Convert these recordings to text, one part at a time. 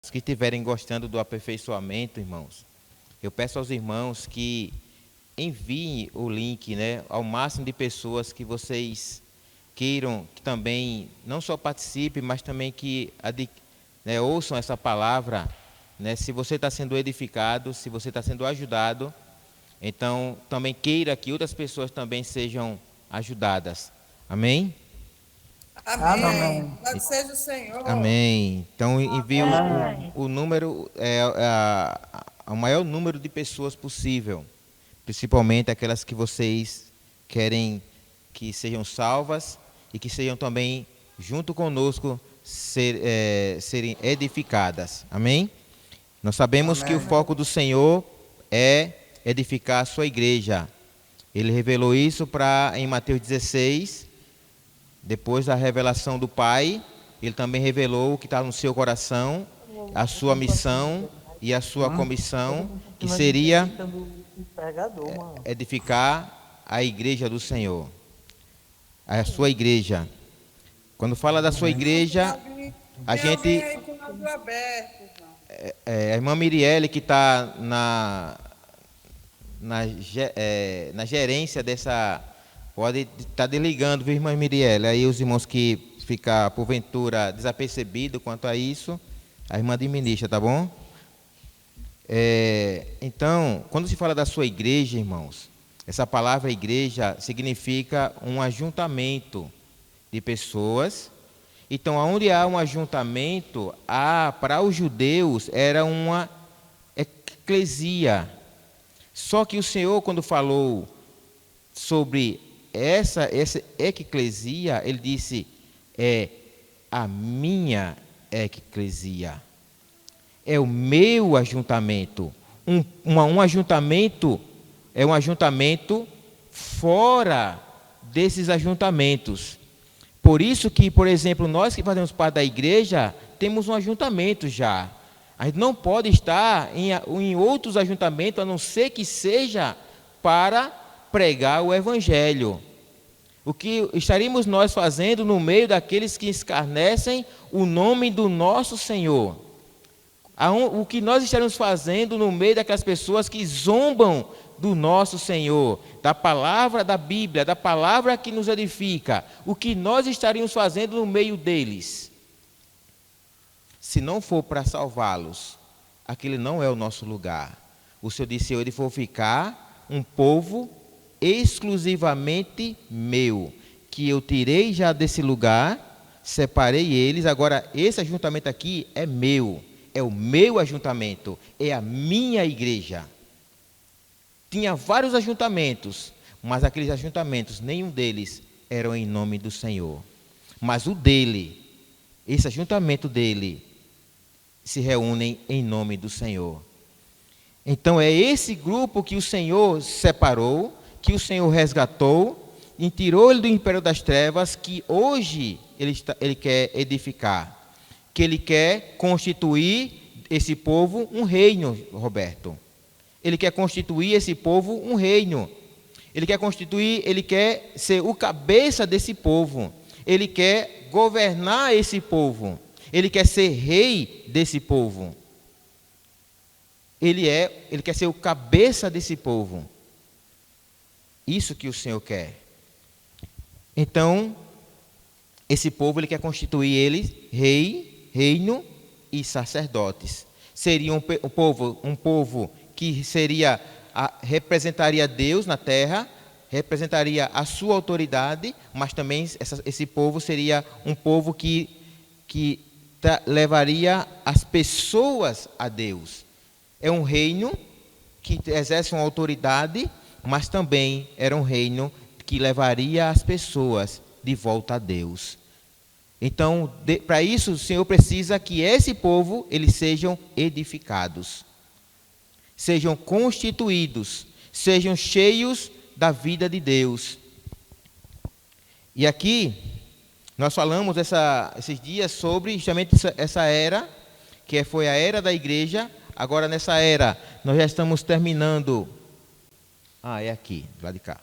Os que estiverem gostando do aperfeiçoamento, irmãos, eu peço aos irmãos que enviem o link, né, ao máximo de pessoas que vocês queiram que também não só participem, mas também que ouçam essa palavra. Né, se você está sendo edificado, se você está sendo ajudado, então também queira que outras pessoas também sejam ajudadas. Amém? Amém. Amém. Louvado seja o Senhor. Amém. Então envie Amém. o número, o maior número de pessoas possível, principalmente aquelas que vocês querem que sejam salvas e que sejam também, junto conosco, serem edificadas. Amém? Nós sabemos que o Amém. foco do Senhor é edificar a sua igreja. Ele revelou isso em Mateus 16, depois da revelação do Pai, ele também revelou o que está no seu coração, a sua missão e a sua comissão, que seria edificar a igreja do Senhor, a sua igreja. Quando fala da sua igreja, a Tem alguém gente, aí com o lábio aberto, irmão? a irmã Mirielle, que está na gerência dessa, pode estar desligando, viu, irmã Mirielle? Aí os irmãos que ficam, porventura, desapercebidos quanto a isso, a irmã administra, tá bom? Então, quando se fala da sua igreja, irmãos, essa palavra igreja significa um ajuntamento de pessoas. Então, onde há um ajuntamento, para os judeus era uma eclesia. Só que o Senhor, quando falou sobre essa eclesia, ele disse, é a minha eclesia. É o meu ajuntamento. Um ajuntamento é um ajuntamento fora desses ajuntamentos. Por isso que, por exemplo, nós que fazemos parte da igreja, temos um ajuntamento já. A gente não pode estar em outros ajuntamentos, a não ser que seja para pregar o evangelho. O que estaríamos nós fazendo no meio daqueles que escarnecem o nome do nosso Senhor? O que nós estaremos fazendo no meio daquelas pessoas que zombam do nosso Senhor, da palavra da Bíblia, da palavra que nos edifica? O que nós estaríamos fazendo no meio deles? Se não for para salvá-los, aquele não é o nosso lugar. O Senhor disse, eu vou ficar um povo exclusivamente meu, que eu tirei já desse lugar, separei eles, agora esse ajuntamento aqui é meu. É o meu ajuntamento, é a minha igreja. Tinha vários ajuntamentos, mas aqueles ajuntamentos, nenhum deles eram em nome do Senhor. Mas o dele, esse ajuntamento dele, se reúnem em nome do Senhor. Então é esse grupo que o Senhor separou, que o Senhor resgatou, e tirou ele do império das trevas, que hoje ele quer edificar. Que ele quer constituir esse povo um reino, Roberto. Ele quer constituir esse povo um reino. Ele quer ser o cabeça desse povo. Ele quer governar esse povo. Ele quer ser rei desse povo. Ele quer ser o cabeça desse povo. Isso que o Senhor quer. Então, esse povo, ele quer constituir ele reino e sacerdotes. Seria um povo que representaria Deus na terra, representaria a sua autoridade, mas também esse povo seria um povo que levaria as pessoas a Deus. É um reino que exerce uma autoridade, mas também era um reino que levaria as pessoas de volta a Deus. Então, para isso, o Senhor precisa que esse povo, eles sejam edificados, sejam constituídos, sejam cheios da vida de Deus. E aqui, nós falamos esses dias sobre justamente essa era, que foi a era da igreja. Agora, nessa era, nós já estamos terminando. É aqui, do lado de cá.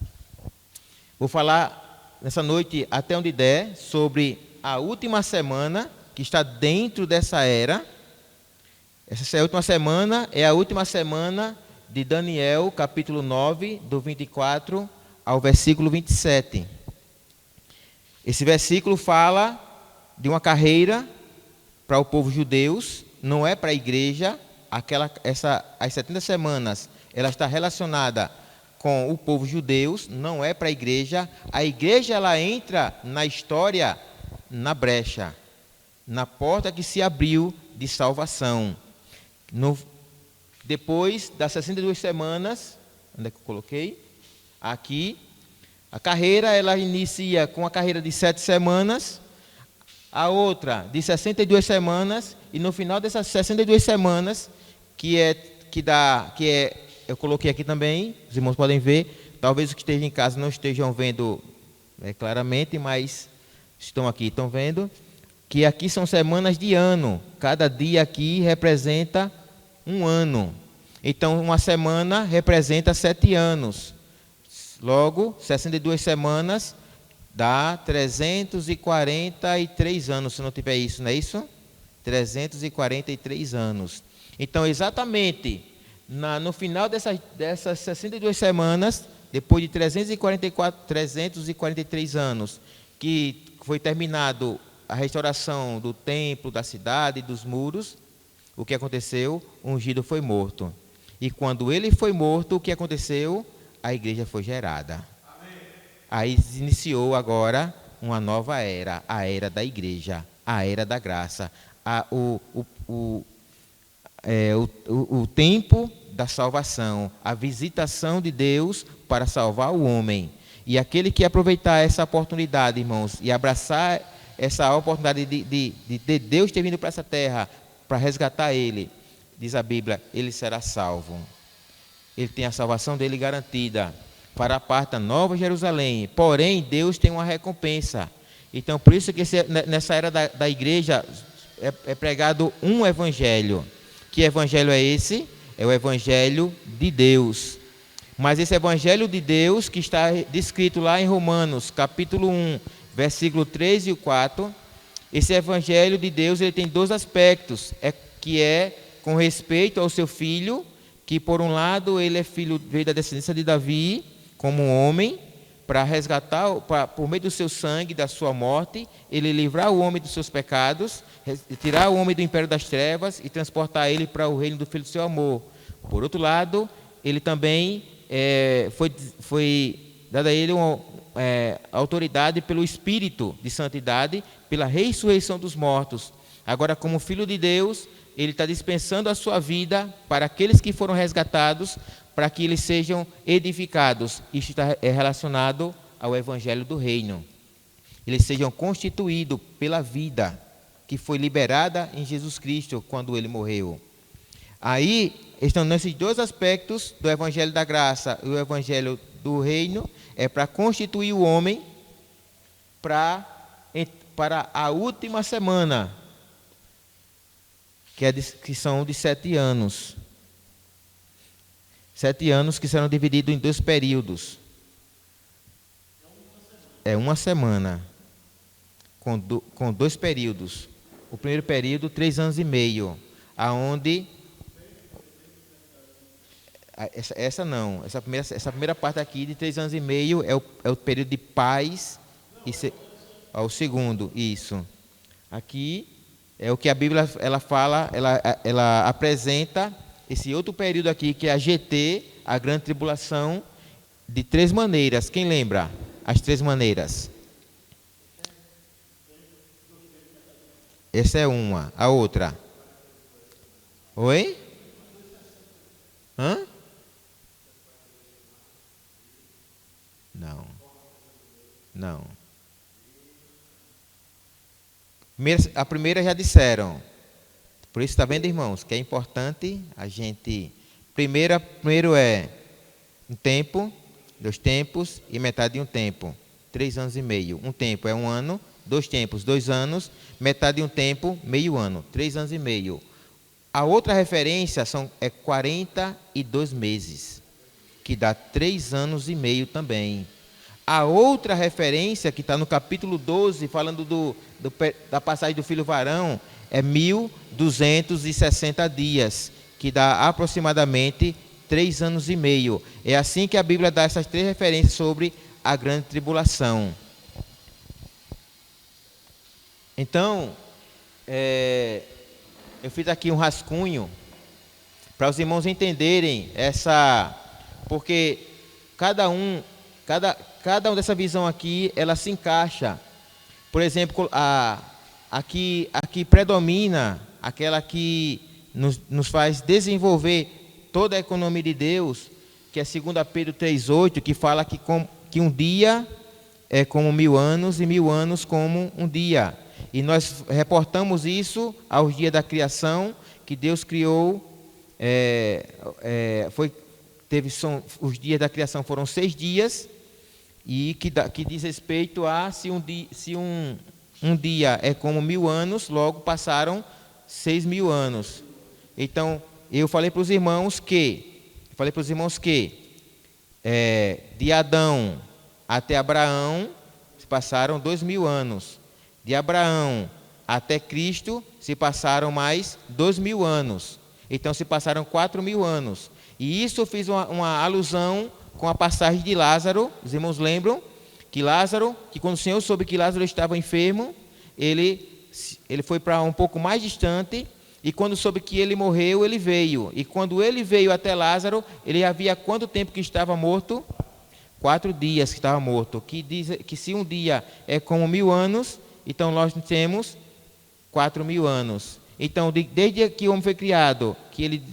Vou falar nessa noite, até onde der, sobre a última semana, que está dentro dessa era, Essa última semana é a última semana de Daniel, capítulo 9, do 24 ao versículo 27. Esse versículo fala de uma carreira para o povo judeus, não é para a igreja. As 70 semanas, ela está relacionada com o povo judeus, não é para a igreja. A igreja, ela entra na história na brecha, na porta que se abriu de salvação. Depois das 62 semanas, onde é que eu coloquei? Aqui, a carreira, ela inicia com a carreira de 7 semanas, a outra de 62 semanas, e no final dessas 62 semanas, eu coloquei aqui também, os irmãos podem ver, talvez os que estejam em casa não estejam vendo claramente, mas estão vendo, que aqui são semanas de ano, cada dia aqui representa um ano. Então, uma semana representa 7 anos. Logo, 62 semanas dá 343 anos, se não tiver isso, não é isso? 343 anos. Então, exatamente, no final dessas 62 semanas, depois de 343 anos, que foi terminado a restauração do templo, da cidade, dos muros, o que aconteceu? O ungido foi morto. E quando ele foi morto, o que aconteceu? A igreja foi gerada. Amém. Aí se iniciou agora uma nova era, a era da igreja, a era da graça, o tempo da salvação, a visitação de Deus para salvar o homem. E aquele que aproveitar essa oportunidade, irmãos, e abraçar essa oportunidade de Deus ter vindo para essa terra para resgatar ele, diz a Bíblia, ele será salvo. Ele tem a salvação dele garantida para a parte da Nova Jerusalém. Porém, Deus tem uma recompensa. Então, por isso que nessa era da igreja é pregado um evangelho. Que evangelho é esse? É o evangelho de Deus. Mas esse evangelho de Deus, que está descrito lá em Romanos, capítulo 1, versículo 3 e 4, esse evangelho de Deus, ele tem 2 aspectos, que é com respeito ao seu filho, que por um lado ele veio da descendência de Davi, como um homem, para resgatar, por meio do seu sangue, da sua morte, ele livrar o homem dos seus pecados, tirar o homem do império das trevas e transportar ele para o reino do Filho do seu amor. Por outro lado, ele também foi dada a ele uma autoridade pelo Espírito de santidade, pela ressurreição dos mortos. Agora, como Filho de Deus, ele está dispensando a sua vida para aqueles que foram resgatados, para que eles sejam edificados. Isso está relacionado ao Evangelho do Reino. Eles sejam constituídos pela vida que foi liberada em Jesus Cristo quando ele morreu. Aí estão nesses 2 aspectos do Evangelho da Graça e o Evangelho do Reino, para constituir o homem para a última semana, que são de 7 anos. 7 anos que serão divididos em 2 períodos. É uma semana. Com 2 períodos. O primeiro período, 3 anos e meio. Aonde... Essa primeira parte aqui de 3 anos e meio é o período de paz. O segundo, isso. Aqui é o que a Bíblia ela fala, ela apresenta esse outro período aqui, que é a GT, a grande tribulação, de 3 maneiras. Quem lembra as 3 maneiras? Essa é uma. A outra? Oi? Hã? Não. A primeira já disseram. Por isso, está vendo, irmãos, que é importante a gente... Primeiro é um tempo, 2 tempos e metade de um tempo. 3 anos e meio. Um tempo é 1 ano, 2 tempos, 2 anos, metade de um tempo, meio ano. 3 anos e meio. A outra referência é 42 meses, que dá 3 anos e meio também. A outra referência, que está no capítulo 12, falando da passagem do filho varão, é 1.260 dias, que dá aproximadamente 3 anos e meio. É assim que a Bíblia dá essas 3 referências sobre a grande tribulação. Então, eu fiz aqui um rascunho para os irmãos entenderem porque cada um dessa visão aqui, ela se encaixa. Por exemplo, aqui predomina aquela que nos faz desenvolver toda a economia de Deus, que é 2 Pedro 3,8, que fala que um dia é como 1000 anos e 1000 anos como um dia. E nós reportamos isso aos dias da criação, que Deus criou. Os dias da criação foram 6 dias, e que diz respeito a se um dia é como 1000 anos, logo passaram 6.000 anos. Então, eu falei para os irmãos que de Adão até Abraão se passaram 2.000 anos. De Abraão até Cristo se passaram mais 2.000 anos. Então se passaram 4.000 anos. E isso eu fiz uma alusão com a passagem de Lázaro. Os irmãos lembram que quando o Senhor soube que Lázaro estava enfermo, ele foi para um pouco mais distante, e quando soube que ele morreu, ele veio. E quando ele veio até Lázaro, ele havia quanto tempo que estava morto? 4 dias que estava morto. Que diz que se um dia é como 1000 anos, então nós temos 4.000 anos. Então, desde que o homem foi criado, que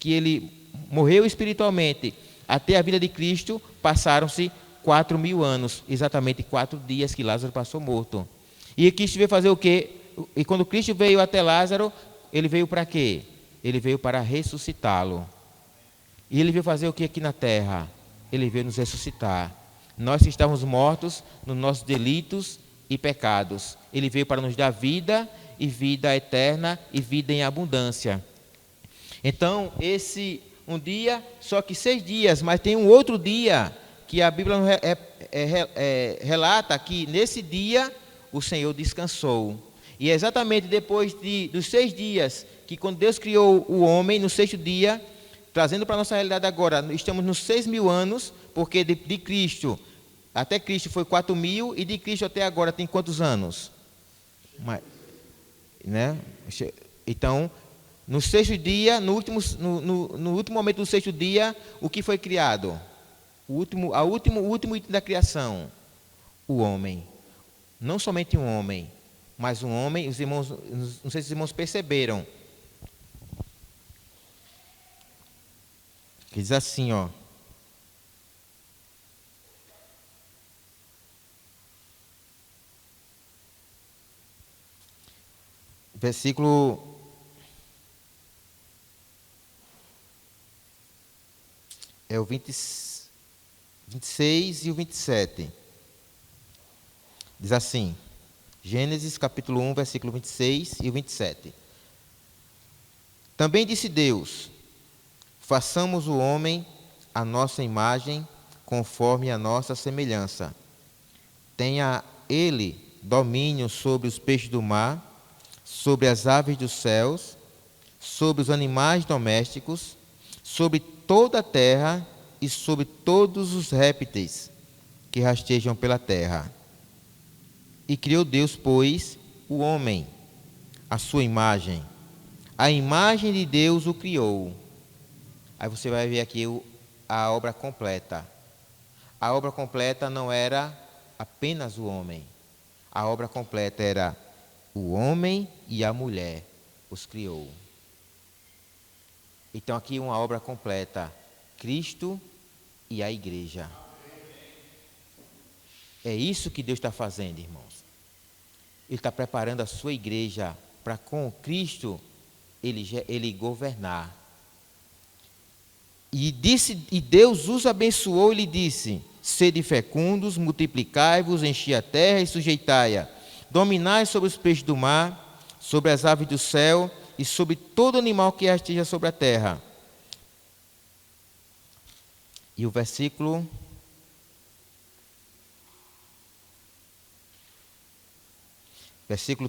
ele morreu espiritualmente, até a vida de Cristo, passaram-se 4.000 anos. Exatamente 4 dias que Lázaro passou morto. E Cristo veio fazer o quê? E quando Cristo veio até Lázaro, ele veio para quê? Ele veio para ressuscitá-lo. E ele veio fazer o que aqui na terra? Ele veio nos ressuscitar. Nós que estávamos mortos nos nossos delitos e pecados, ele veio para nos dar vida, e vida eterna, e vida em abundância. Então, esse um dia, só que 6 dias, mas tem um outro dia, que a Bíblia relata que nesse dia o Senhor descansou. E é exatamente depois dos 6 dias, que quando Deus criou o homem, no 6º dia, trazendo para a nossa realidade agora, estamos nos 6.000 anos, porque de Cristo até Cristo foi 4.000, e de Cristo até agora tem quantos anos? Então, no 6º dia, no último momento do 6º dia, o que foi criado? O último item da criação, o homem. Não somente um homem, mas um homem. Os irmãos, não sei se os irmãos perceberam, que diz assim, ó. Versículo o 26 e o 27. Diz assim, Gênesis capítulo 1, versículo 26 e o 27. Também disse Deus: façamos o homem à nossa imagem, conforme a nossa semelhança. Tenha ele domínio sobre os peixes do mar, sobre as aves dos céus, sobre os animais domésticos, sobre toda a terra e sobre todos os répteis que rastejam pela terra. E criou Deus, pois, o homem, à sua imagem. A imagem de Deus o criou. Aí você vai ver aqui a obra completa. A obra completa não era apenas o homem. A obra completa era o homem e a mulher, os criou. Então aqui uma obra completa, Cristo e a igreja. É isso que Deus está fazendo, irmãos. Ele está preparando a sua igreja para com Cristo ele governar. E Deus os abençoou e lhe disse: sede fecundos, multiplicai-vos, enchi a terra e sujeitai-a. Dominai sobre os peixes do mar, sobre as aves do céu e sobre todo animal que rasteja sobre a terra. E o versículo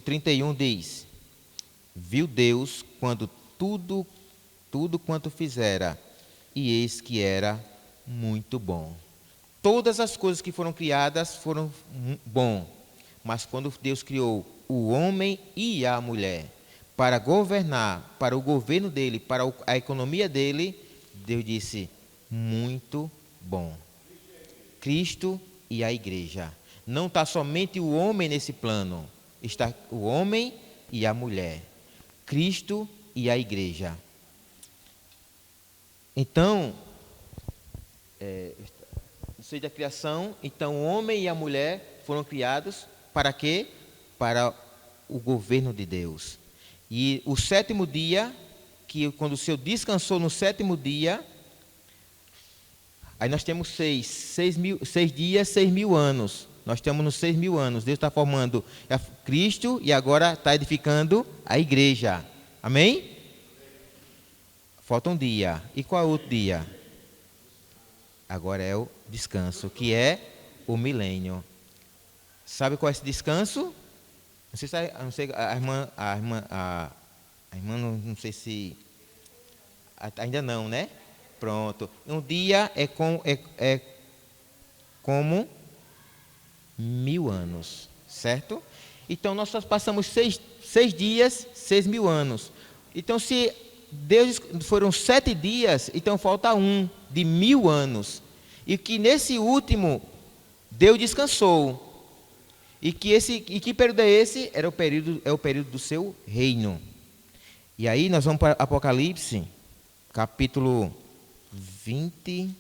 31 diz: Viu Deus quando tudo quanto fizera, e eis que era muito bom. Todas as coisas que foram criadas foram bom, mas quando Deus criou o homem e a mulher para governar, para o governo dele, para a economia dele, Deus disse: muito bom. Cristo e a igreja. Não está somente o homem nesse plano, está o homem e a mulher. Cristo e a igreja. Então, no seio da criação, então o homem e a mulher foram criados para quê? Para o governo de Deus. E o sétimo dia, que quando o Senhor descansou no sétimo dia, aí nós temos 6 dias, 6.000 anos. Nós estamos nos 6.000 anos. Deus está formando Cristo e agora está edificando a igreja. Amém? Falta um dia. E qual é o outro dia? Agora é o descanso, que é o milênio. Sabe qual é esse descanso? Não sei a irmã não sei se ainda não, né? Pronto. Um dia é como 1.000 anos, certo? Então nós só passamos 6 dias, 6.000 anos. Então se Deus foram 7 dias, então falta um de 1.000 anos. E que nesse último Deus descansou. E que período é esse? É o período do seu reino. E aí nós vamos para Apocalipse, capítulo 20.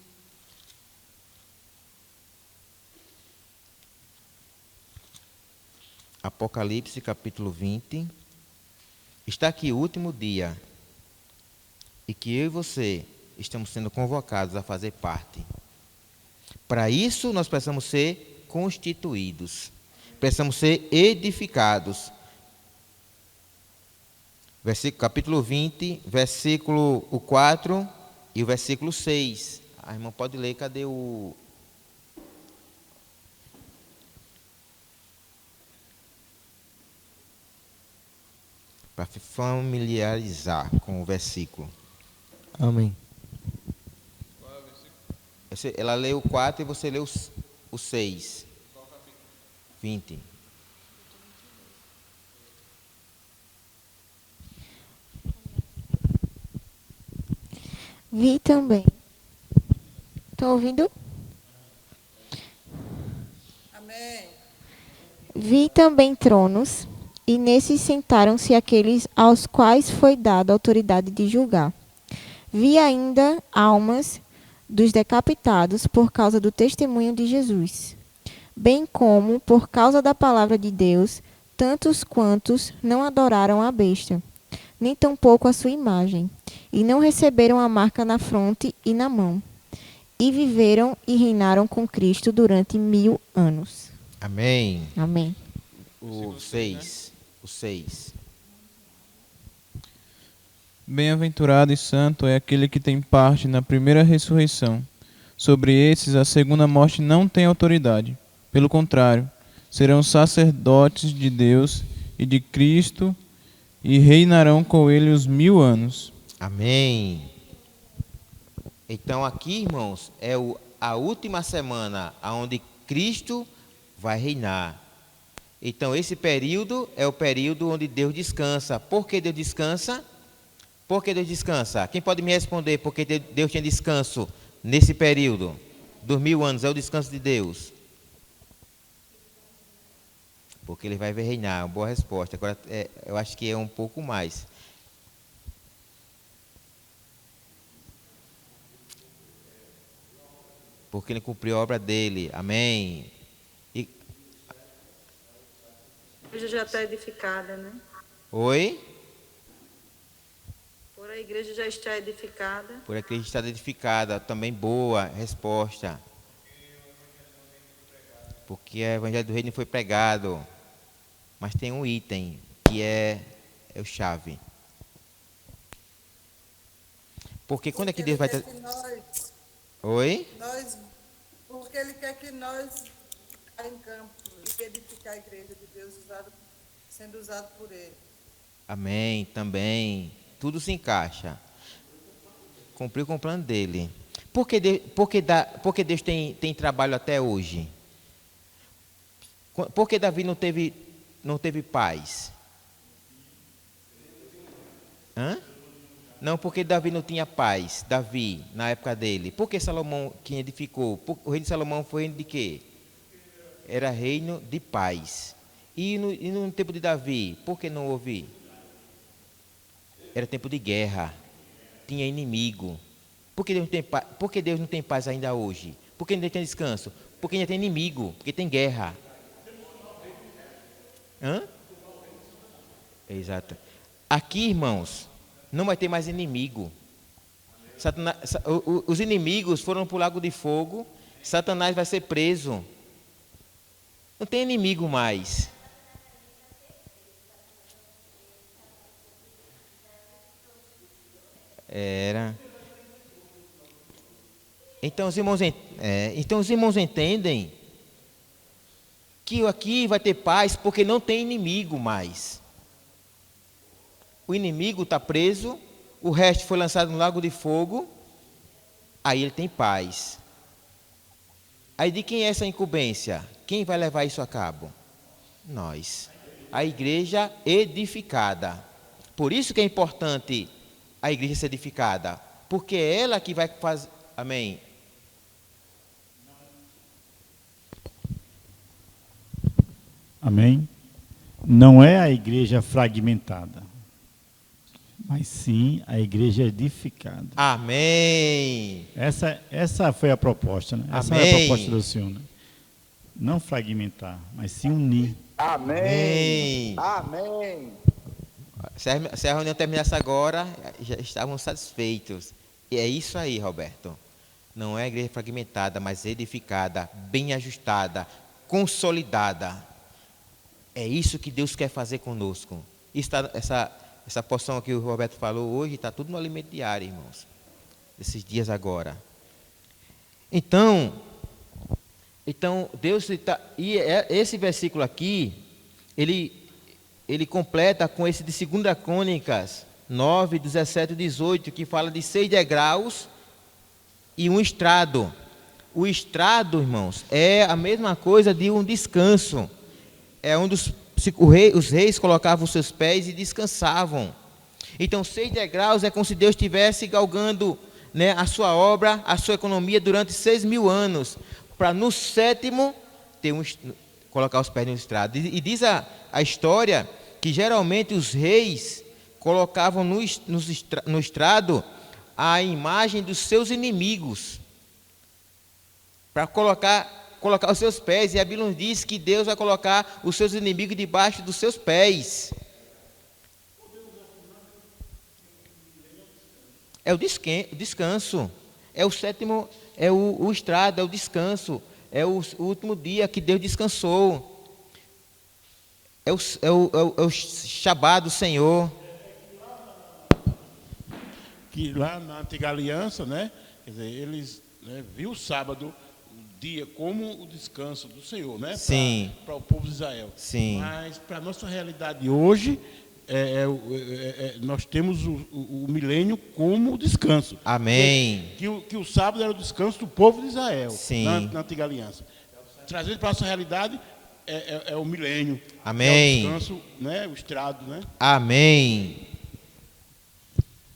Apocalipse, capítulo 20. Está aqui o último dia. E que eu e você estamos sendo convocados a fazer parte. Para isso, nós precisamos ser constituídos. Precisamos ser edificados. Capítulo 20, versículo 4 e o versículo 6. A irmã pode ler, cadê o... Para familiarizar com o versículo. Amém. Ela leu o 4 e você leu o 6. 20. Vi também. Estão ouvindo? Amém. Vi também tronos, e nesses sentaram-se aqueles aos quais foi dada a autoridade de julgar. Vi ainda almas dos decapitados por causa do testemunho de Jesus, bem como por causa da palavra de Deus, tantos quantos não adoraram a besta, nem tampouco a sua imagem, e não receberam a marca na fronte e na mão, e viveram e reinaram com Cristo durante 1.000 anos. Amém. Amém. O 6. O 6. Bem-aventurado e santo é aquele que tem parte na primeira ressurreição. Sobre esses, a segunda morte não tem autoridade. Pelo contrário, serão sacerdotes de Deus e de Cristo e reinarão com ele os 1.000 anos. Amém. Então aqui, irmãos, é a última semana onde Cristo vai reinar. Então esse período é o período onde Deus descansa. Por que Deus descansa? Por que Deus descansa? Quem pode me responder por que Deus tinha descanso nesse período? Dos 1.000 anos, é o descanso de Deus. Porque ele vai reinar, uma boa resposta. Agora, eu acho que é um pouco mais. Porque ele cumpriu a obra dele. Amém. A igreja já está edificada, né? Oi? Por a igreja já está edificada. Por a igreja está edificada. Também boa resposta. Porque o evangelho do reino foi pregado. Mas tem um item que é o chave. Porque quando é que Deus vai... Oi? Porque Ele quer que nós em campo e edificar a igreja de Deus sendo usado por Ele. Amém, também. Tudo se encaixa. Cumpriu com o plano dele. Por que Deus tem trabalho até hoje? Por que Davi não teve paz? Hã? Não, porque Davi não tinha paz. Davi, na época dele. Por que Salomão, quem edificou? O reino de Salomão foi reino de quê? Era reino de paz. E no tempo de Davi, por que não houve? Era tempo de guerra. Tinha inimigo. Por que Deus não tem paz ainda hoje? Por que não tem descanso? Porque ainda tem inimigo, porque tem guerra. Hã? Exato. Aqui, irmãos, não vai ter mais inimigo. Os inimigos foram para o lago de fogo. Satanás vai ser preso. Não tem inimigo mais. Era. Então os irmãos entendem que aqui vai ter paz porque não tem inimigo mais. O inimigo está preso, o resto foi lançado no lago de fogo, aí ele tem paz. Aí de quem é essa incumbência? Quem vai levar isso a cabo? Nós. A igreja edificada. Por isso que é importante a igreja ser edificada, porque é ela que vai fazer. Amém. Amém? Não é a igreja fragmentada, mas sim a igreja edificada. Amém. Essa foi a proposta, né? Essa Amém. é a proposta do Senhor, né? Não fragmentar, mas sim unir. Amém. Amém. Se a reunião terminasse agora, já estavam satisfeitos. E é isso aí, Roberto. Não é a igreja fragmentada, mas edificada, bem ajustada, consolidada. É isso que Deus quer fazer conosco. Essa porção que o Roberto falou hoje, está tudo no alimento diário, irmãos. Esses dias agora. Então Deus está. E esse versículo aqui, ele completa com esse de 2 Crônicas 9, 17 e 18, que fala de 6 degraus e um estrado. O estrado, irmãos, é a mesma coisa de um descanso. É onde os reis colocavam os seus pés e descansavam. Então, 6 degraus é como se Deus estivesse galgando, né, a sua obra, a sua economia durante 6.000 anos, para no 7º colocar os pés no estrado. E diz a história que geralmente os reis colocavam no estrado a imagem dos seus inimigos, para colocar os seus pés, e a Bíblia nos diz que Deus vai colocar os seus inimigos debaixo dos seus pés. É o descanso, é o 7º, é o estrado, é o descanso, é o último dia que Deus descansou, é o Shabá do Senhor. Que lá na Antiga Aliança, né, quer dizer, eles, né, viu o sábado, dia como o descanso do Senhor, né? Sim. Para o povo de Israel. Sim. Mas para a nossa realidade hoje, nós temos o milênio como descanso. Amém. Que o sábado era o descanso do povo de Israel. Sim. Na Antiga Aliança. Trazendo para a nossa realidade é o milênio. Amém. É o descanso, né? O estrado, né? Amém.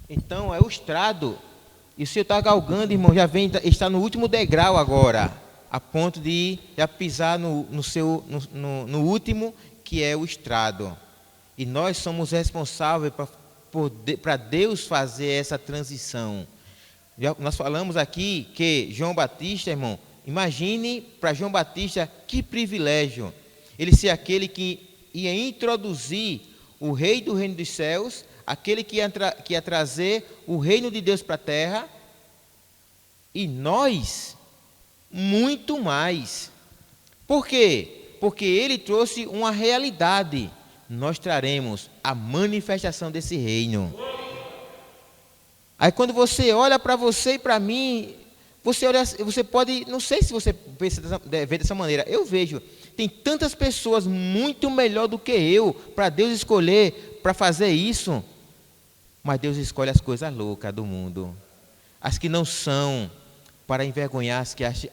Então é o estrado. E o Senhor está galgando, irmão, está no último degrau agora, a ponto de já pisar no último, que é o estrado. E nós somos responsáveis para Deus fazer essa transição. Nós falamos aqui que João Batista, irmão, imagine para João Batista que privilégio. Ele ser aquele que ia introduzir o rei do reino dos céus, aquele que ia trazer o reino de Deus para a terra, e nós, muito mais. Por quê? Porque ele trouxe uma realidade. Nós traremos a manifestação desse reino. Aí quando você olha para você e para mim, você pode, não sei se você vê dessa maneira, eu vejo, tem tantas pessoas muito melhor do que eu, para Deus escolher, para fazer isso, mas Deus escolhe as coisas loucas do mundo, as que não são, para envergonhar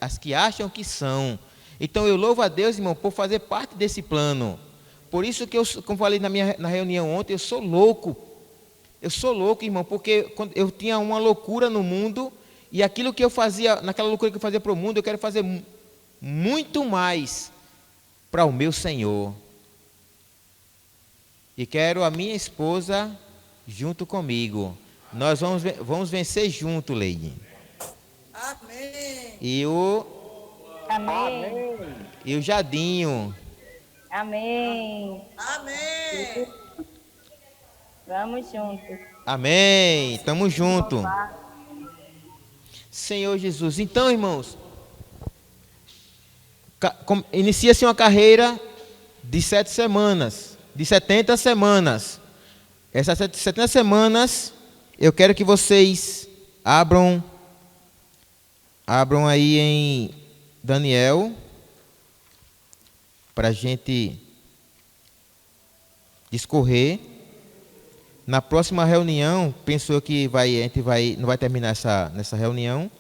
as que acham que são. Então eu louvo a Deus, irmão, por fazer parte desse plano. Por isso que eu, como falei na reunião ontem, eu sou louco. Eu sou louco, irmão, porque quando eu tinha uma loucura no mundo, e aquilo que eu fazia, naquela loucura que eu fazia para o mundo, eu quero fazer muito mais para o meu Senhor. E quero a minha esposa junto comigo. Nós vamos vencer junto, Leide. Amém. E o Amém. Jadinho. Amém. Amém. Vamos juntos. Amém. Tamo junto. Senhor Jesus. Então, irmãos, inicia-se uma carreira de 7 semanas, de 70 semanas. Essas 70 semanas, eu quero que vocês abram aí em Daniel, para a gente discorrer. Na próxima reunião, penso que a gente não vai terminar nessa reunião,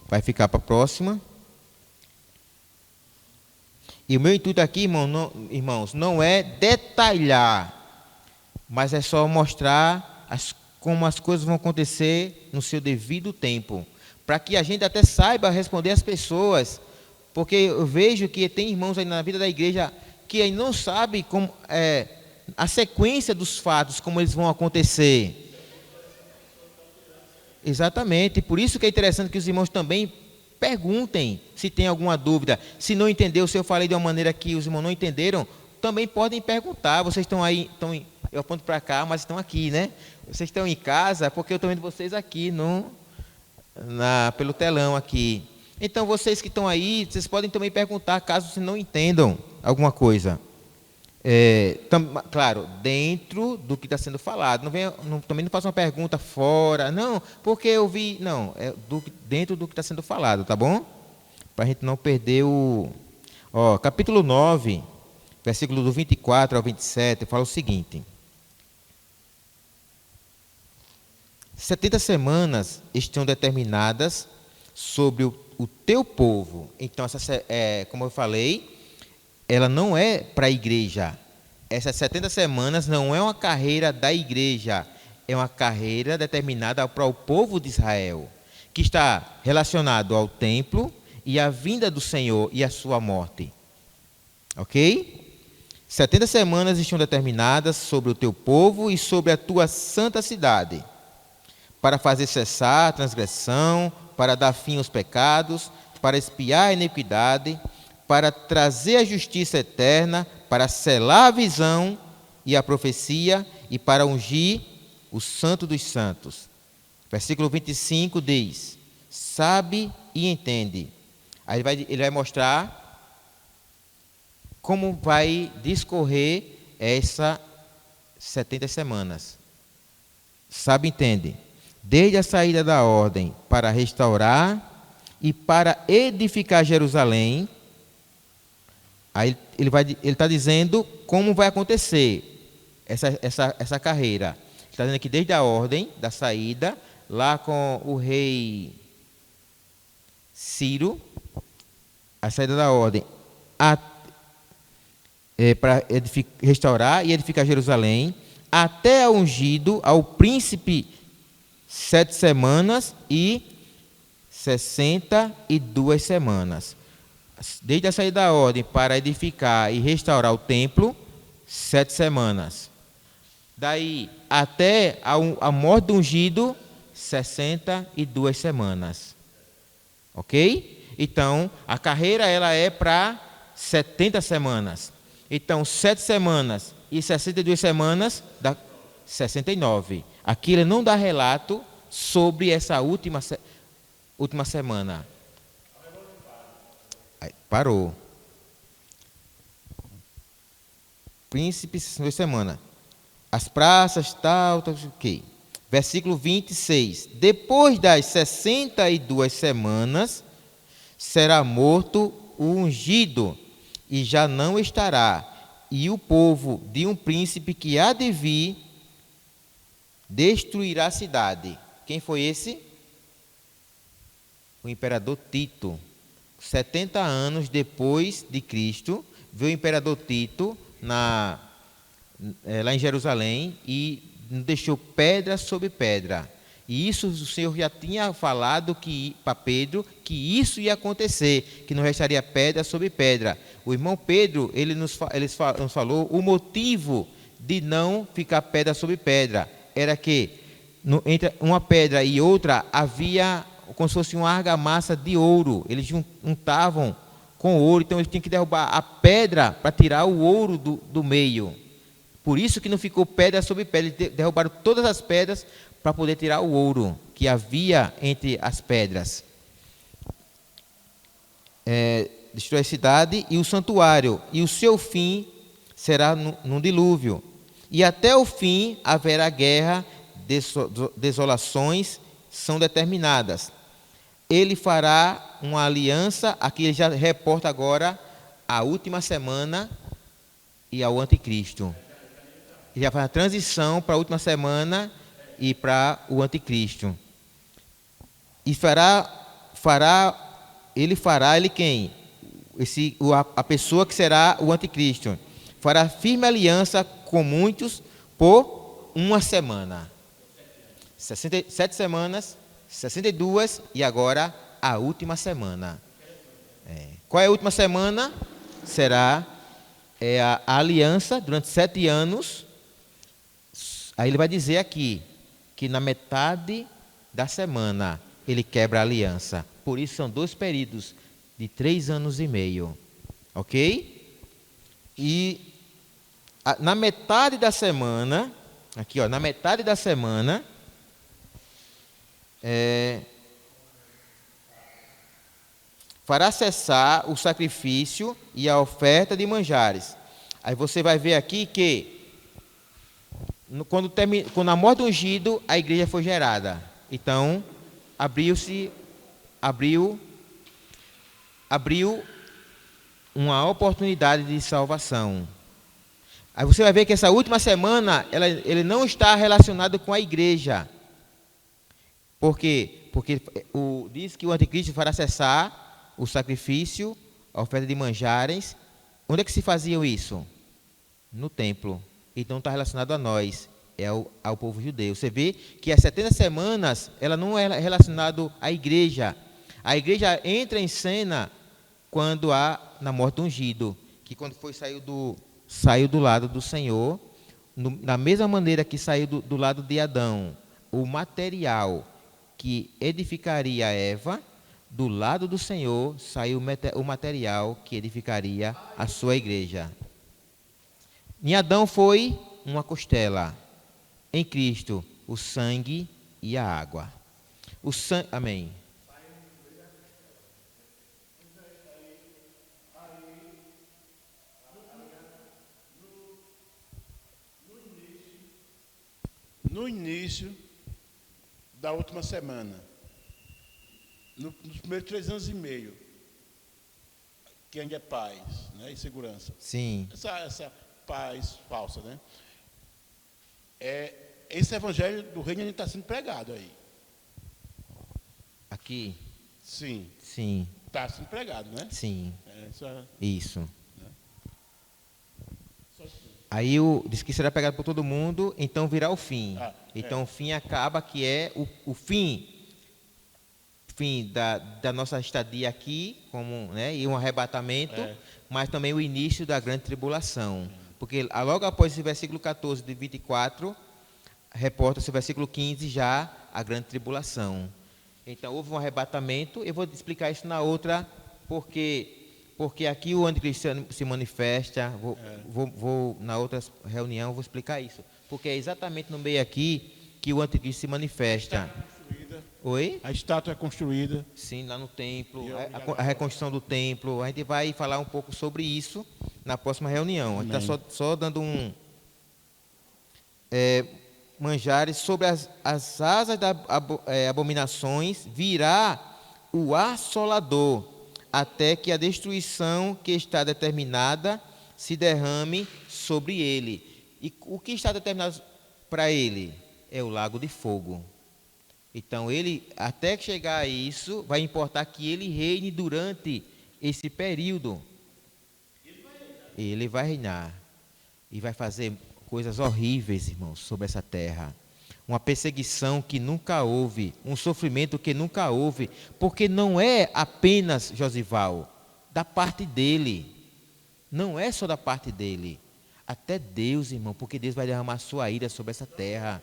vai ficar para a próxima. E o meu intuito aqui, irmãos, não é detalhar, mas é só mostrar como as coisas vão acontecer no seu devido tempo, para que a gente até saiba responder às pessoas, porque eu vejo que tem irmãos aí na vida da igreja que aí não sabem como a sequência dos fatos, como eles vão acontecer. Exatamente, por isso que é interessante que os irmãos também perguntem se tem alguma dúvida. Se não entendeu, se eu falei de uma maneira que os irmãos não entenderam, também podem perguntar. Vocês estão aí, eu aponto para cá, mas estão aqui, né? Vocês estão em casa, porque eu estou vendo vocês aqui pelo telão aqui. Então, vocês que estão aí, vocês podem também perguntar, caso vocês não entendam alguma coisa. Claro, dentro do que está sendo falado. Também não faça uma pergunta fora. Não, porque eu vi. Não, dentro do que está sendo falado, tá bom? Para a gente não perder capítulo 9, versículo do 24 ao 27, fala o seguinte: 70 semanas estão determinadas sobre o teu povo. Então, como eu falei, ela não é para a igreja. Essas 70 semanas não é uma carreira da igreja, é uma carreira determinada para o povo de Israel, que está relacionado ao templo e à vinda do Senhor e à sua morte. Ok? 70 semanas estão determinadas sobre o teu povo e sobre a tua santa cidade, para fazer cessar a transgressão, para dar fim aos pecados, para expiar a iniquidade, para trazer a justiça eterna, para selar a visão e a profecia, e para ungir o santo dos santos. Versículo 25 diz: sabe e entende. Aí ele vai mostrar como vai discorrer essas 70 semanas. Sabe e entende. Desde a saída da ordem para restaurar e para edificar Jerusalém. Aí ele está dizendo como vai acontecer essa carreira. Está dizendo aqui desde a ordem da saída, lá com o rei Ciro, a saída da ordem para restaurar e edificar Jerusalém, até a ungido ao príncipe 7 semanas e 62 semanas. Desde a saída da ordem para edificar e restaurar o templo, 7 semanas. Daí até a morte do ungido, 62 semanas. Ok? Então, a carreira ela é para 70 semanas. Então, 7 semanas e 62 semanas dá 69. Aqui ele não dá relato sobre essa última semana. Aí, parou. Príncipe, 2 semanas. As praças, tal, ok. Versículo 26. Depois das 62 semanas, será morto o ungido, e já não estará. E o povo de um príncipe que há de vir destruirá a cidade. Quem foi esse? O imperador Tito. 70 anos depois de Cristo, veio o imperador Tito lá em Jerusalém e deixou pedra sobre pedra. E isso o Senhor já tinha falado para Pedro que isso ia acontecer, que não restaria pedra sobre pedra. O irmão Pedro, ele nos falou o motivo de não ficar pedra sobre pedra. Era que entre uma pedra e outra havia como se fosse uma argamassa de ouro. Eles juntavam com ouro, então eles tinham que derrubar a pedra para tirar o ouro do meio. Por isso que não ficou pedra sobre pedra. Eles derrubaram todas as pedras para poder tirar o ouro que havia entre as pedras. Destrói a cidade e o santuário, e o seu fim será no dilúvio. E até o fim haverá guerra, desolações são determinadas. Ele fará uma aliança, aqui ele já reporta agora a última semana e ao anticristo. Ele já faz a transição para a última semana e para o anticristo. E ele quem? A pessoa que será o anticristo. Fará firme aliança com muitos por uma semana. 7 semanas, 62 e agora a última semana. Qual é a última semana? Será a aliança durante 7 anos. Aí ele vai dizer aqui que na metade da semana ele quebra a aliança. Por isso são 2 períodos de 3 anos e meio. Ok? E na metade da semana, aqui ó, na metade da semana, fará cessar o sacrifício e a oferta de manjares. Aí você vai ver aqui que quando a morte do ungido, a igreja foi gerada. Então, abriu uma oportunidade de salvação. Aí você vai ver que essa última semana, ele não está relacionado com a igreja. Por quê? Porque diz que o anticristo fará cessar o sacrifício, a oferta de manjares. Onde é que se faziam isso? No templo. Então está relacionado a nós, ao povo judeu. Você vê que as 70 semanas, ela não é relacionado à igreja. A igreja entra em cena quando há na morte do ungido, que quando saiu do lado do Senhor, da mesma maneira que saiu do lado de Adão, o material que edificaria Eva, do lado do Senhor saiu o material que edificaria a sua igreja. Em Adão foi uma costela, em Cristo o sangue e a água. Amém. No início da última semana, nos primeiros 3 anos e meio, que ainda é paz, né, e segurança. Sim. Essa paz falsa, né? Esse evangelho do reino ainda está sendo pregado aí. Aqui? Sim. Sim. Está sendo pregado, né? Sim. Isso. Né? Aí diz que será pregado por todo mundo, então virá o fim. Então o fim acaba, que é o fim da nossa estadia aqui, como, né, e um arrebatamento, mas também o início da grande tribulação. Porque logo após esse versículo 14 de 24, reporta-se o versículo 15 já a grande tribulação. Então houve um arrebatamento. Eu vou explicar isso na outra, porque aqui o anticristo se manifesta. Vou na outra reunião vou explicar isso, porque é exatamente no meio aqui que o anticristo se manifesta. Oi? A estátua é construída. Sim, lá no templo, a reconstrução do templo. A gente vai falar um pouco sobre isso na próxima reunião. A gente está só dando manjares sobre as asas das abominações. Virá o assolador, até que a destruição que está determinada se derrame sobre ele. E o que está determinado para ele? é o lago de fogo. Então, ele, até chegar a isso, vai importar que ele reine durante esse período. Ele vai reinar. E vai fazer coisas horríveis, irmãos, sobre essa terra. Uma perseguição que nunca houve, um sofrimento que nunca houve, porque não é apenas, Josival, da parte dele. Não é só da parte dele. Até Deus, irmão, porque Deus vai derramar sua ira sobre essa terra.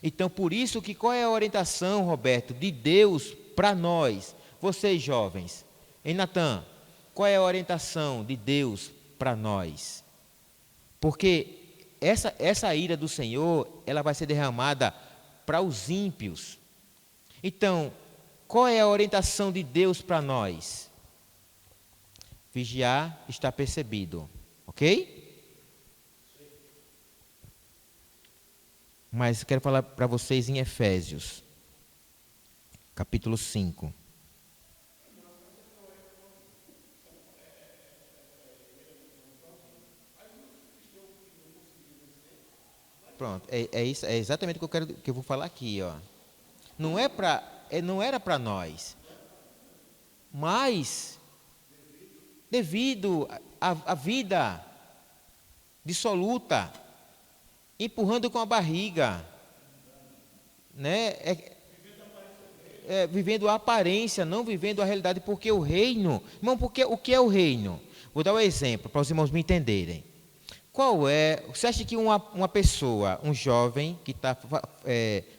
Então, por isso que qual é a orientação, Roberto, de Deus para nós, vocês jovens? Hein, Natan? Qual é a orientação de Deus para nós? Porque essa ira do Senhor, ela vai ser derramada para os ímpios. Então, qual é a orientação de Deus para nós? Vigiar está percebido, ok? Mas quero falar para vocês em Efésios, capítulo 5. Pronto, isso, é exatamente o que eu vou falar aqui, ó. Não era para nós, mas devido à vida dissoluta, empurrando com a barriga, né? Vivendo a aparência, não vivendo a realidade, porque o reino, irmão, porque o que é o reino? Vou dar um exemplo para os irmãos me entenderem. Você acha que uma pessoa, um jovem que está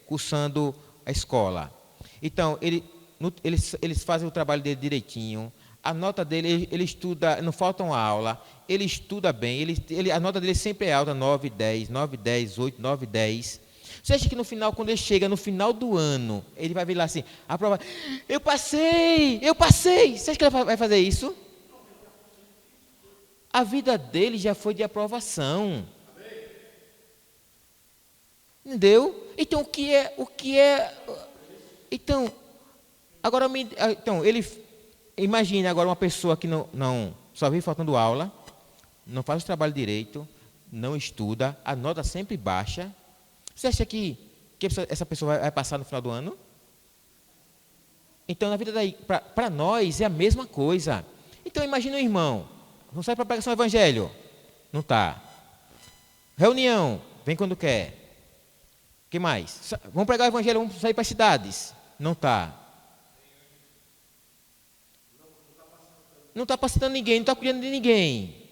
cursando a escola, então eles fazem o trabalho dele direitinho, a nota dele, ele estuda, não falta uma aula, ele estuda bem, a nota dele sempre é alta, 9, 10, 9, 10, 8, 9, 10. Você acha que no final, quando ele chega no final do ano, ele vai vir lá assim, a prova, eu passei! Você acha que ele vai fazer isso? A vida dele já foi de aprovação. Entendeu? Então, Então, imagine agora uma pessoa que não só vive faltando aula, não faz o trabalho direito, não estuda, a nota sempre baixa. Você acha que essa pessoa vai passar no final do ano? Então, na vida para nós é a mesma coisa. Então, imagine um irmão, não sai para pregação do evangelho, não está. Reunião, vem quando quer. O que mais? Vamos pregar o evangelho, vamos sair para as cidades, não está. Não está passando ninguém, não está cuidando de ninguém.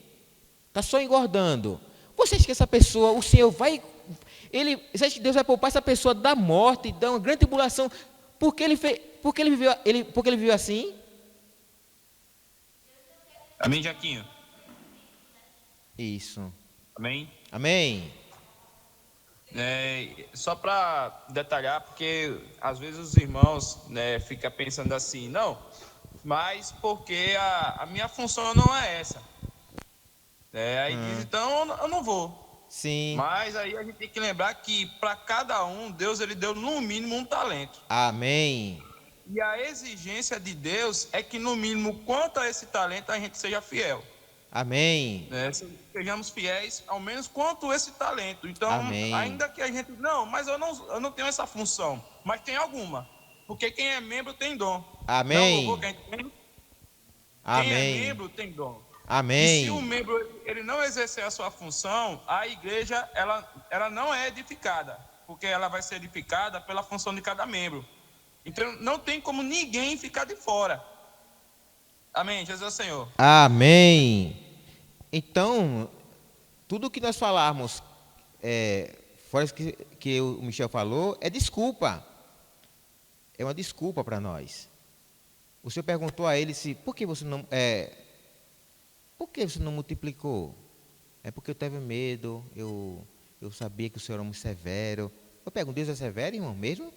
Está só engordando. Você acha que essa pessoa, o Senhor vai... Você acha que Deus vai poupar essa pessoa da morte, da uma grande tribulação, porque ele viveu assim? Amém, Jaquinho? Isso. Amém? Amém. Só para detalhar, porque às vezes os irmãos ficam pensando assim, não, mas porque a minha função não é essa. Aí diz, então eu não vou. Sim. Mas aí a gente tem que lembrar que para cada um, Deus ele deu no mínimo um talento. Amém. E a exigência de Deus é que no mínimo quanto a esse talento a gente seja fiel. Amém. Sejamos fiéis ao menos quanto esse talento. Então, Amém. ainda que a gente... Não, mas eu não tenho essa função. Mas tem alguma. Porque quem é membro tem dom. Amém. Não, quem Amém. é membro tem dom. Amém. E se o membro ele não exercer a sua função, a igreja ela não é edificada. Porque ela vai ser edificada pela função de cada membro. Então, não tem como ninguém ficar de fora. Amém. Jesus é o Senhor. Amém. Então, tudo que nós falarmos, fora isso que o Michel falou, é desculpa. É uma desculpa para nós. O Senhor perguntou a ele por que você não multiplicou? É porque eu teve medo, eu sabia que o Senhor era muito severo. Eu pergunto, Deus é severo, irmão, mesmo?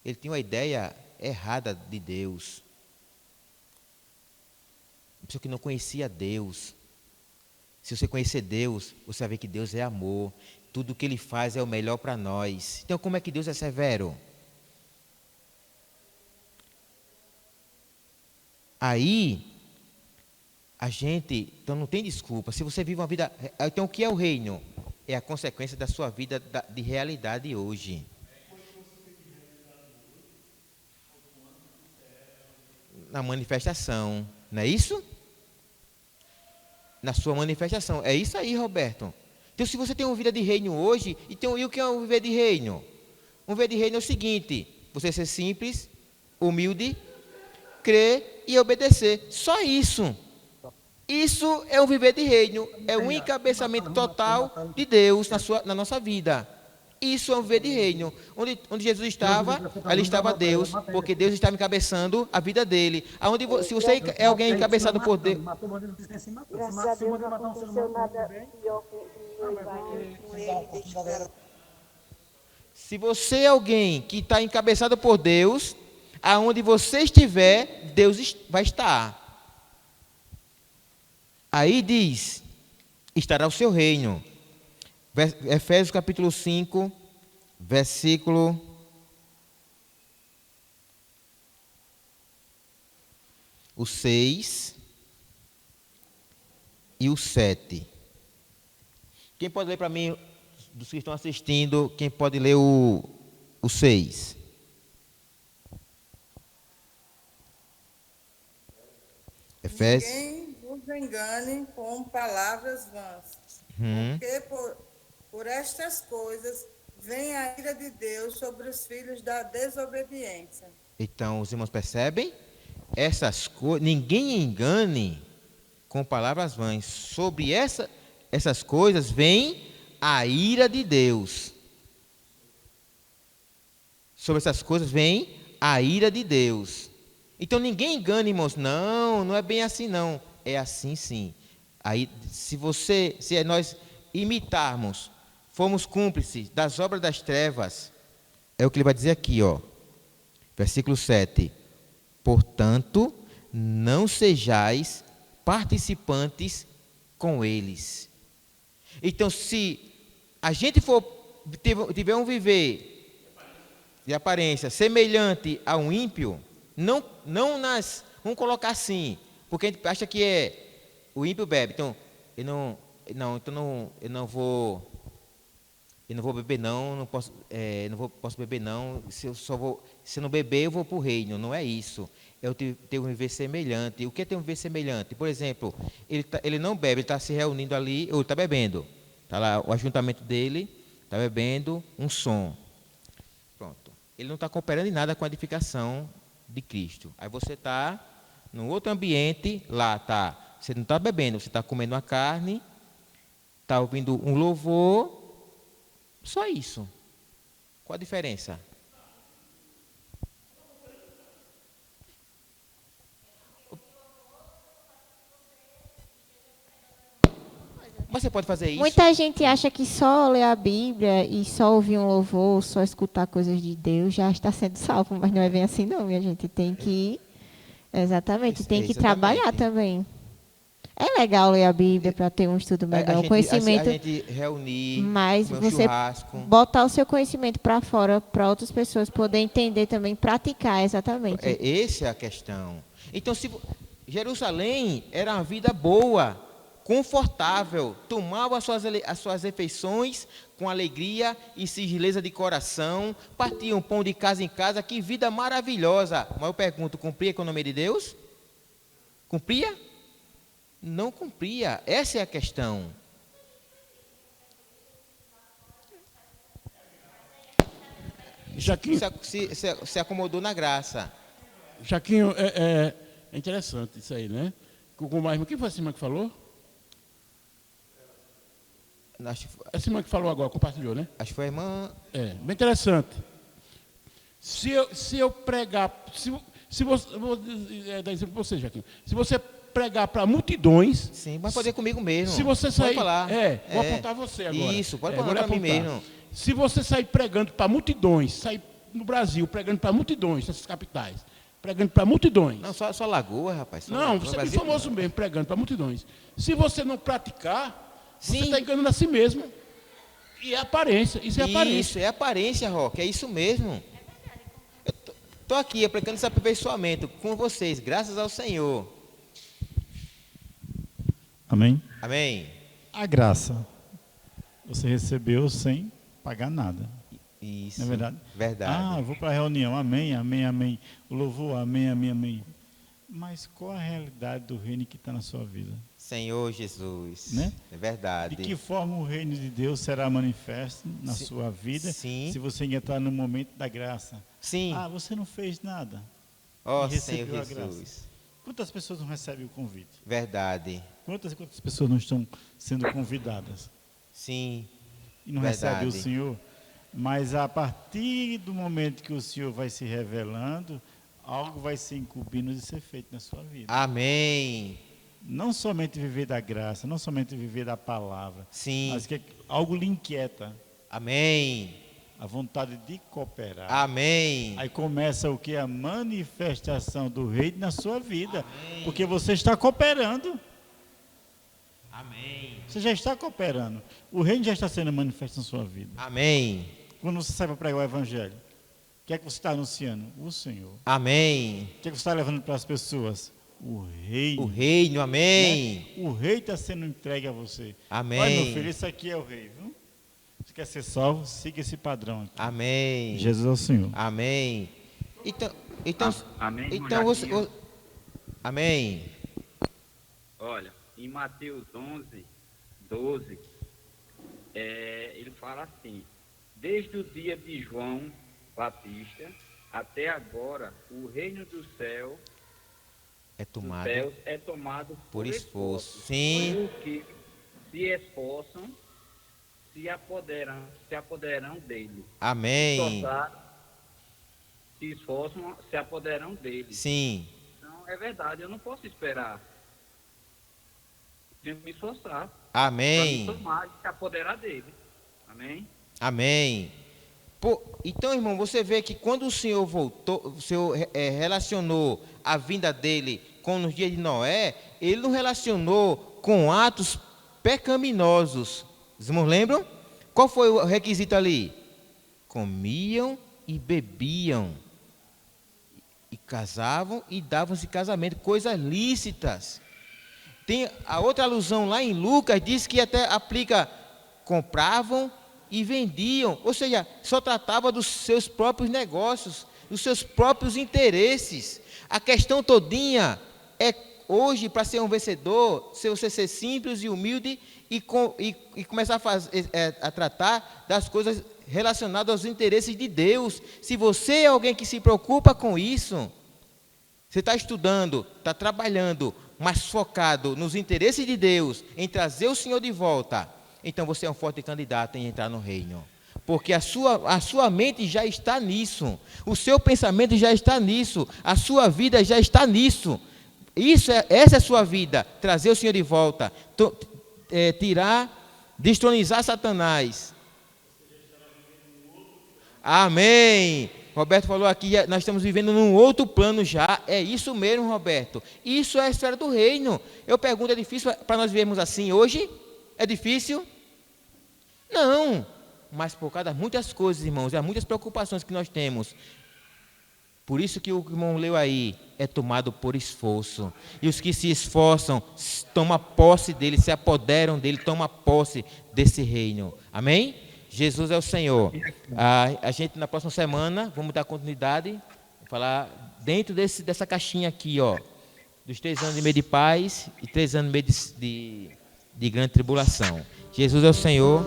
Ele tinha uma ideia errada de Deus. Uma pessoa que não conhecia Deus. Se você conhecer Deus, você vai ver que Deus é amor. Tudo que Ele faz é o melhor para nós. Então, como é que Deus é severo? Aí, a gente, então não tem desculpa. Se você vive uma vida... Então, o que é o reino? é a consequência da sua vida de realidade hoje. Na manifestação, não é isso? Na sua manifestação. É isso aí, Roberto. Então, se você tem uma vida de reino hoje, então, e o que é um viver de reino? Um viver de reino é o seguinte: você ser simples, humilde, crer e obedecer. Só isso. Isso é um viver de reino. É um encabeçamento total de Deus na nossa vida. Isso é um viver de reino. Onde Jesus estava, ali estava Deus, porque Deus estava encabeçando a vida dele. Se você é alguém encabeçado por Deus. Graças a Deus não aconteceu nada pior com ele. Se você é alguém que está encabeçado por Deus, aonde você estiver, Deus vai estar. Aí diz, estará o seu reino. Efésios capítulo 5, versículo o 6 e o 7. Quem pode ler para mim, dos que estão assistindo, quem pode ler o 6? Efésios. Ninguém vos engane com palavras vãs, porque por estas coisas vem a ira de Deus sobre os filhos da desobediência. Então, os irmãos percebem? Ninguém engane com palavras vãs. Sobre essas coisas vem a ira de Deus. Sobre essas coisas vem a ira de Deus. Então, ninguém engane, irmãos. Não é bem assim, não. É assim, sim. Aí, se nós imitarmos, fomos cúmplices das obras das trevas, é o que ele vai dizer aqui, ó. Versículo 7. Portanto, não sejais participantes com eles. Então, se a gente tiver um viver de aparência semelhante a um ímpio, vamos colocar assim, porque a gente acha que o ímpio bebe. Então, eu não vou beber não posso beber não. Se eu não beber, eu vou para o reino. Não é isso. Eu tenho um viver semelhante. O que é ter um viver semelhante? Por exemplo, ele não bebe, ele está se reunindo ali, ou está bebendo. Está lá o ajuntamento dele, está bebendo um som. Pronto. Ele não está cooperando em nada com a edificação de Cristo. Aí você está num outro ambiente, lá está. Você não está bebendo, você está comendo uma carne, está ouvindo um louvor. Só isso. Qual a diferença? Você pode fazer isso? Muita gente acha que só ler a Bíblia e só ouvir um louvor, só escutar coisas de Deus já está sendo salvo, mas não é bem assim não, minha gente. Tem que, tem que trabalhar também. É legal ler a Bíblia para ter um estudo melhor, um conhecimento. A gente reunir, mas você churrasco. Botar o seu conhecimento para fora, para outras pessoas poderem entender também, praticar, exatamente. Essa é a questão. Então, Jerusalém era uma vida boa, confortável, tomava as suas refeições com alegria e sigileza de coração, partiam pão de casa em casa, que vida maravilhosa. Mas eu pergunto, cumpria a economia de Deus? Cumpria? Não cumpria. Essa é a questão. Jaquinho, se acomodou na graça. Jaquinho, é interessante isso aí, né? Quem foi a irmã que falou? Essa irmã que falou agora, compartilhou, né? Acho que foi a irmã. Bem interessante. Se eu pregar, se você, vou dar exemplo para você, Jaquinho. Se você pregar para multidões. Sim, pode fazer comigo mesmo. Se você sair, pode falar. Vou apontar você agora. Isso, pode falar para mim mesmo. Se você sair pregando para multidões, sair no Brasil pregando para multidões, nessas capitais, pregando para multidões. Não, só Lagoa, rapaz. Você é famoso mesmo, pregando para multidões. Se você não praticar, sim, você está enganando a si mesmo. E é aparência, isso é aparência. Isso, é aparência, Roque, é isso mesmo. Eu estou aqui aplicando esse aperfeiçoamento com vocês, graças ao Senhor. Amém? Amém. A graça. Você recebeu sem pagar nada. Isso. Não é verdade? Verdade. Eu vou para a reunião. Amém, amém, amém. O louvor, amém, amém, amém. Mas qual a realidade do reino que está na sua vida? Senhor Jesus. Né? É verdade. De que forma o reino de Deus será manifesto na sua vida se você entrar no momento da graça? Sim. Você não fez nada. Ó, e Senhor recebeu a Jesus. graça. Quantas pessoas não recebem o convite? Verdade. Quantas pessoas não estão sendo convidadas? Sim. E não recebem o Senhor? Mas a partir do momento que o Senhor vai se revelando, algo vai ser incumbido de ser feito na sua vida. Amém. Não somente viver da graça, não somente viver da palavra, sim, mas que algo lhe inquieta. Amém. A vontade de cooperar. Amém. Aí começa o que? A manifestação do reino na sua vida. Amém. Porque você está cooperando. Amém. Você já está cooperando. O reino já está sendo manifesto na sua vida. Amém. Quando você sai para pregar o evangelho, o que é que você está anunciando? O Senhor. Amém. O que é que você está levando para as pessoas? O reino. O reino, amém. Né? O rei está sendo entregue a você. Amém. Olha, meu filho, esse aqui é o rei, viu? Você quer ser salvo? Siga esse padrão aqui. Amém. Jesus é o Senhor. Amém. Amém. Então você... Amém. Olha, em Mateus 11:12, ele fala assim: desde o dia de João Batista até agora, o reino do céu é tomado por esforço. Sim. Porque se esforçam, se apoderam dele. Amém. Se esforçam, se apoderam dele. Sim. Então, é verdade, eu não posso esperar. Tenho que me esforçar. Amém. Para me tomar e se apoderar dele. Amém? Amém. Então, irmão, você vê que quando o Senhor voltou, o Senhor relacionou a vinda dele com os dias de Noé, ele não relacionou com atos pecaminosos. Os irmãos lembram? Qual foi o requisito ali? Comiam e bebiam, e casavam e davam-se casamento, coisas lícitas. Tem a outra alusão lá em Lucas, diz que até aplica, compravam e vendiam, ou seja, só tratava dos seus próprios negócios, dos seus próprios interesses. A questão todinha é hoje, para ser um vencedor, se você ser simples e humilde e começar a tratar das coisas relacionadas aos interesses de Deus. Se você é alguém que se preocupa com isso, você está estudando, está trabalhando, mas focado nos interesses de Deus, em trazer o Senhor de volta, então você é um forte candidato em entrar no reino. Porque a sua mente já está nisso, o seu pensamento já está nisso, a sua vida já está nisso. Essa é a sua vida, trazer o Senhor de volta, destronizar Satanás. Amém. Roberto falou aqui, nós estamos vivendo num outro plano já. É isso mesmo, Roberto. Isso é a história do reino. Eu pergunto, é difícil para nós vivermos assim hoje? É difícil? Não. Mas por causa de muitas coisas, irmãos, há muitas preocupações que nós temos. Por isso que o irmão leu aí, é tomado por esforço. E os que se esforçam, tomam posse dele, se apoderam dele, tomam posse desse reino. Amém? Jesus é o Senhor. A gente, na próxima semana, vamos dar continuidade, vou falar dentro dessa caixinha aqui, ó, dos 3 anos e meio de paz e 3 anos e meio de grande tribulação. Jesus é o Senhor.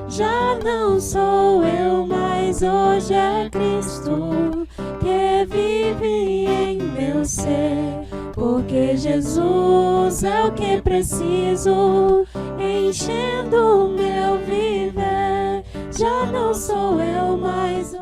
Já não sou eu, mas hoje é Cristo que vive em meu ser. Porque Jesus é o que preciso, enchendo o meu viver. Já não sou eu, mas